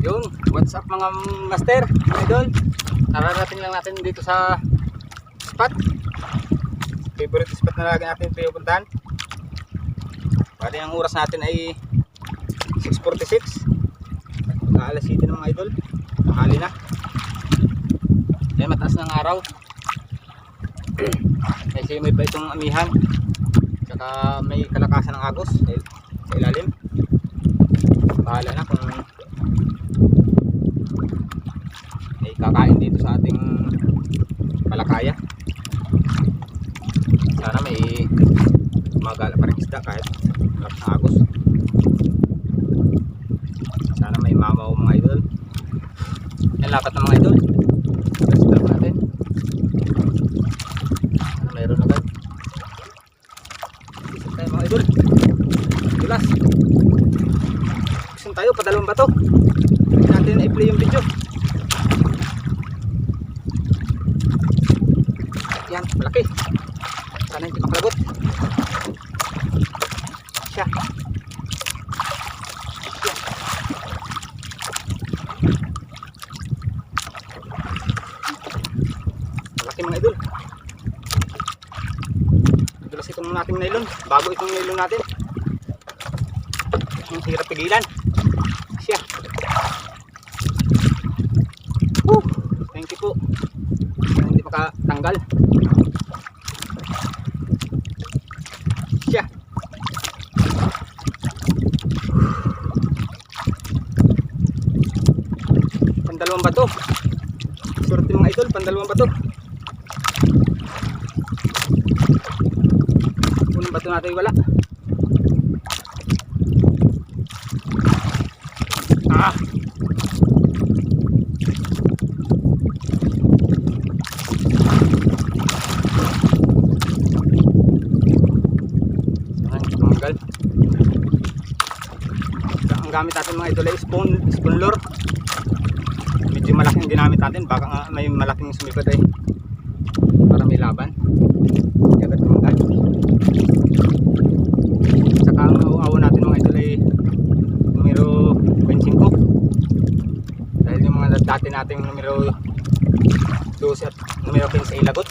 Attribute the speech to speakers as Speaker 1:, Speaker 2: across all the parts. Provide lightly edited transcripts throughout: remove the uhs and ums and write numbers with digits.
Speaker 1: Yung, what's up mga master, mga idol. Nararating lang natin dito sa spot. Favorite spot na lagi natin pinupuntahan. Bali ang oras natin ay 6:46. Alas 7 ng mga idol. Tanghali na. Ayan, mataas ng araw. Kasi may pa itong amihan. Tsaka may kalakasan ng agos sa ilalim. Bahala na kung may kakain dito sa ating palakaya. Sana may magala pa rin isda kahit malap ng agos. Sana may mamaw mga idol. Yan, lapat ng mga idol. Stop natin. Sana mayroon agad. Isip tayo mga idol. Dulas. Isip tayo, padalawang bato. Hindi natin i-play yung video. Yan, malaki. Sana hindi makalagot. Siya. Malaki mga idol. Madulas itong nating nylon. Bago itong nylon natin. Ang hirap pigilan. Siya. Thank you po. Sana hindi makatanggal. Siya. Pandalawang bato. Surti mga idol, pandalawang bato. Unang bato natin wala. Ah. Ang gamit natin mga idol ay spoon lure. Medyo malaking ginamit natin, baka nga may malaking sumipad ay para may laban. Agad kumanggal. Saka ang awa natin mga idol ay numero 25. Dahil yung mga dati nating numero 12 at numero 15 ay lagot.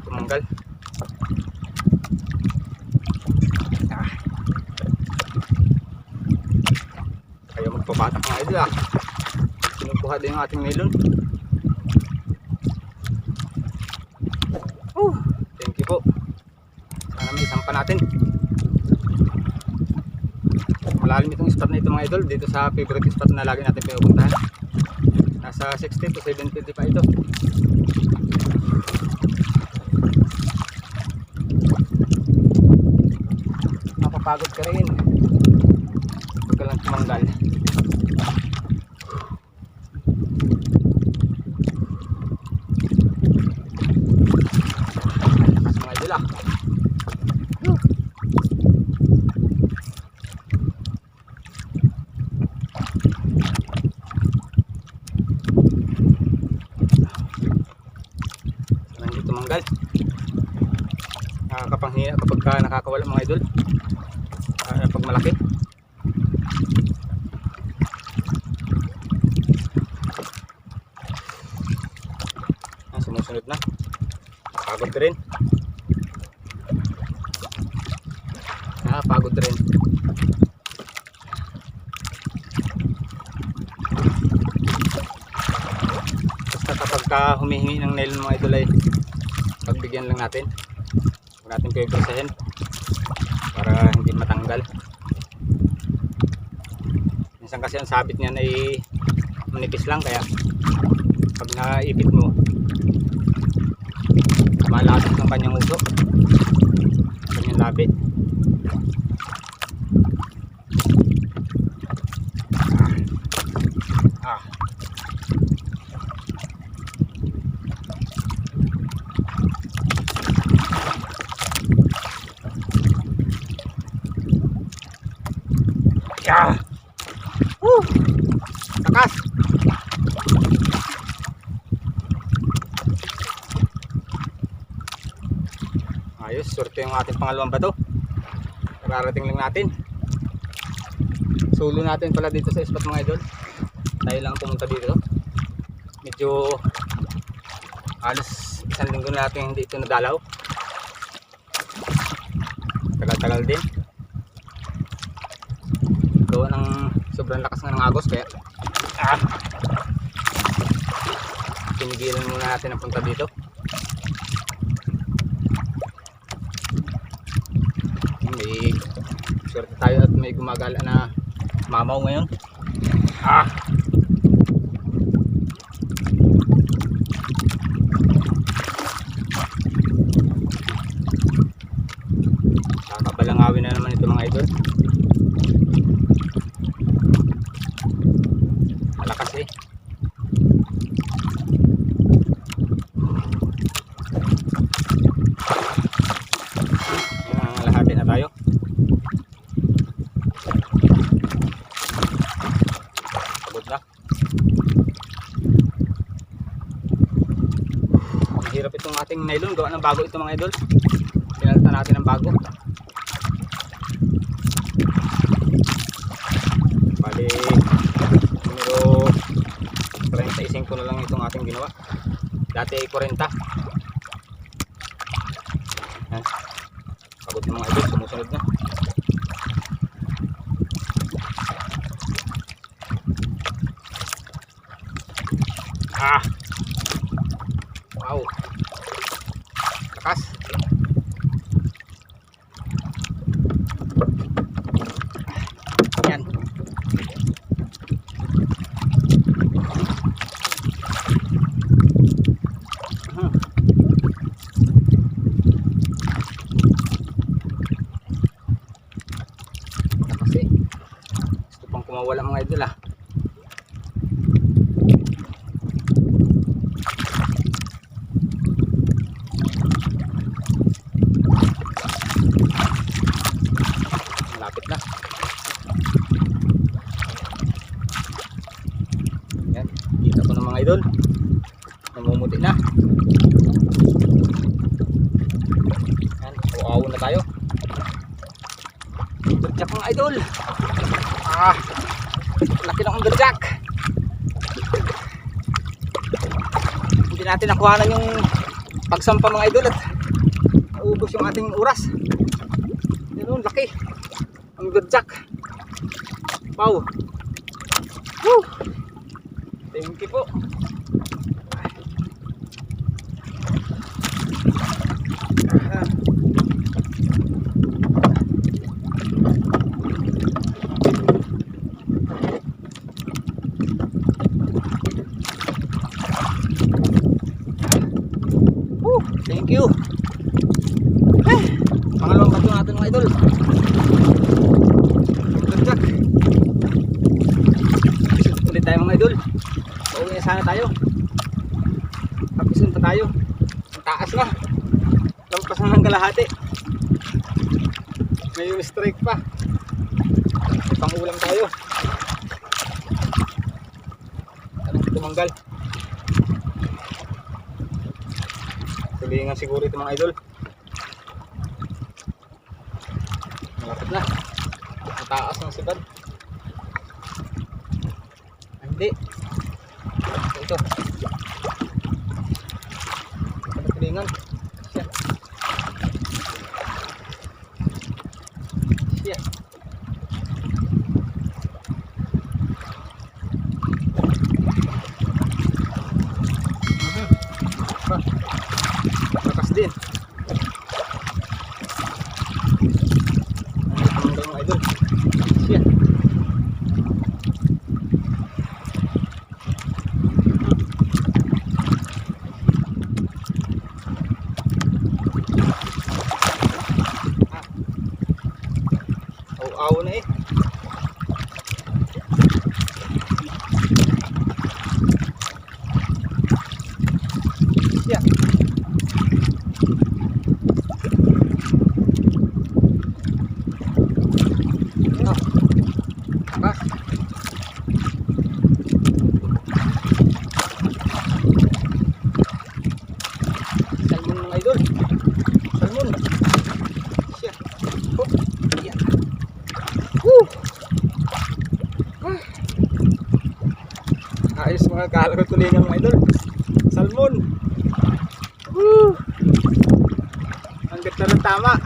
Speaker 1: Kumanggal. Kaya magpapatak mga idol ah. Sinukuha din yung ating melon. Thank you po. Sana may sampa natin. Malalim itong spot na ito mga idol. Dito sa favorite spot na lagi natin pinupuntahan. Nasa 60 to 70 pa ito. Mapapagod ka rin. Huwag ka lang tumanggal. Lakas mga idol ah. Sana hindi tumanggal. Nakakapanghina kapag nakakawala mga idol. Pag malaki. Sumusunod na. Pagod rin. Pagod rin. Basta kapag humihingi ng nylon mga idol ay pagbigyan lang natin. Huwag natin pipresahin para hindi matanggal. Minsan kasi ang sabit niyan ay manipis lang, kaya pag naipit mo malapit ng kanyang uso, kanyang labi. Yeah. Takas. Ayos, swerte yung ating pangalawang bato. Kararating lang natin. Sulo natin pala dito sa spot mga idol. Tayo lang pumunta dito. Medyo halos isang linggo na natin hindi ito nadalaw. Tagal-tagal din. Gawa ng sobrang lakas nga ng agos kaya pinigilan muna natin ang punta dito. May swerte tayo at may gumagala na mamaw ngayon. Kakabalangawin na naman ito mga idol. Malakas eh. Lahati na tayo. Pagod na. Mahirap itong ating nylon. Gawa ng bago ito mga idol. Pinalitan natin ng bago. Bali numero 35 na lang itong ating ginawa. Dati ay 40. Yan. Pagod ng mga idol, sumusunod na. Wow. Lakas. Yan. Kasi gusto pang kumawala mga idol Malapit na. Yan, kita ko ng mga idol. Namumuti na. Yan, uawon na tayo. Underjack mga idol. Laki ng underjack. Hindi natin nakuhanan yung pagsampa mga idol at naubos yung ating oras. Yan, laki. Underjack. Wow. Woo. Thank you po. Thank you. Pangalawang bato natin mga idol. Underjack. Ulit tayo mga idol. Pauwi na sana tayo. Kapisun pa tayo. Ang taas na. Lampas na ng kalahati. May strike pa. Pang-ulam tayo. Anong tumanggal? Tulingan siguro ito mga idol. Malapit na. Ang taas ng sibad. Hindi. Ito. Ito tulingan. Siya. Siya. Lakas din. Ano mga idol? Siya. Aw na eh. Siya. Salmon mga idol. Salmon. mga kalagot tulingan mga idol. Salmon. Woo! Ang ganda ng tama.